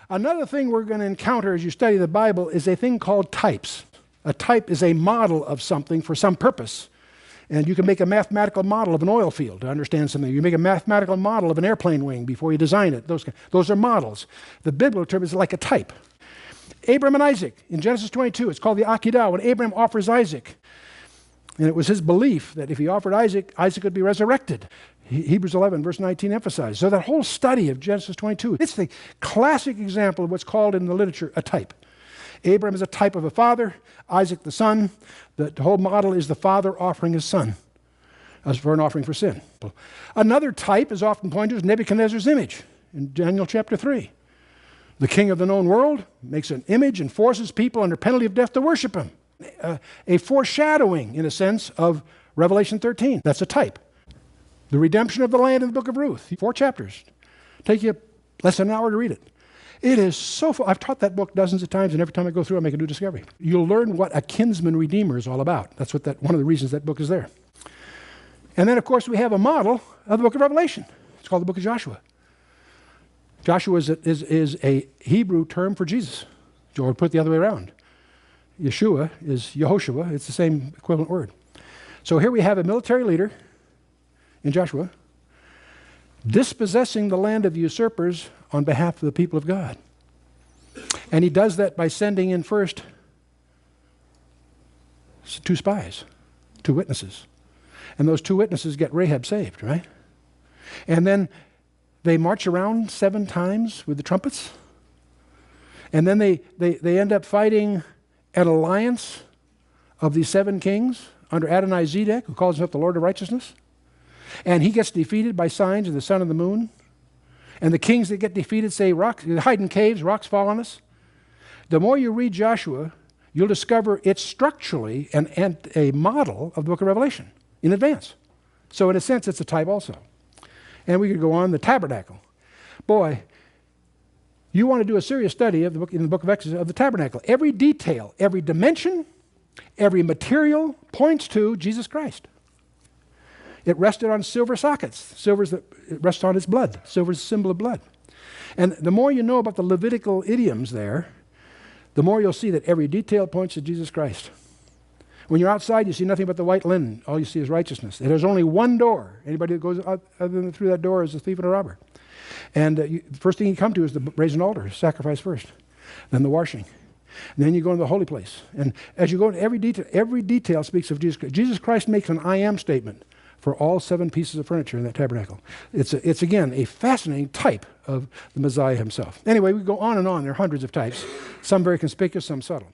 Another thing we're going to encounter as you study the Bible is a thing called types. A type is a model of something for some purpose. And you can make a mathematical model of an oil field to understand something. You make a mathematical model of an airplane wing before you design it. Those are models. The biblical term is like a type. Abram and Isaac, in Genesis 22, it's called the Akedah, when Abram offers Isaac. And it was his belief that if he offered Isaac, Isaac would be resurrected. Hebrews 11, verse 19 emphasized. So that whole study of Genesis 22, it's the classic example of what's called in the literature a type. Abraham is a type of a father, Isaac the son. The whole model is the father offering his son as for an offering for sin. Another type is often pointed to as Nebuchadnezzar's image in Daniel chapter 3. The king of the known world makes an image and forces people under penalty of death to worship him. A foreshadowing, in a sense, of Revelation 13. That's a type. The redemption of the land in the book of Ruth, 4 chapters. Take you less than an hour to read it. It is so full. I've taught that book dozens of times, and every time I go through, I make a new discovery. You'll learn what a kinsman redeemer is all about. That's what one of the reasons that book is there. And then, of course, we have a model of the book of Revelation. It's called the book of Joshua. Joshua is a Hebrew term for Jesus. Or put it the other way around. Yeshua is Yehoshua. It's the same equivalent word. So here we have a military leader in Joshua dispossessing the land of the usurpers on behalf of the people of God. And he does that by sending in first 2 spies, 2 witnesses. And those 2 witnesses get Rahab saved, right? And then they march around 7 times with the trumpets. And then they end up fighting an alliance of these 7 kings under Adonai-Zedek, who calls himself the Lord of Righteousness. And he gets defeated by signs of the sun and the moon. And the kings that get defeated say, hide in caves, rocks fall on us. The more you read Joshua, you'll discover it's structurally a model of the book of Revelation in advance. So in a sense, it's a type also. And we could go on, the Tabernacle. Boy, you want to do a serious study of in the book of Exodus of the Tabernacle. Every detail, every dimension, every material points to Jesus Christ. It rested on silver sockets. Silver's it rests on its blood. Silver's a symbol of blood. And the more you know about the Levitical idioms there, the more you'll see that every detail points to Jesus Christ. When you're outside, you see nothing but the white linen. All you see is righteousness. And there's only one door. Anybody that goes other than through that door is a thief and a robber. And the first thing you come to is the brazen altar, sacrifice first, then the washing. And then you go into the holy place. And as you go into every detail speaks of Jesus Christ. Jesus Christ makes an I am statement for all 7 pieces of furniture in that tabernacle. It's again, a fascinating type of the Messiah himself. Anyway, we go on and on. There are hundreds of types, some very conspicuous, some subtle.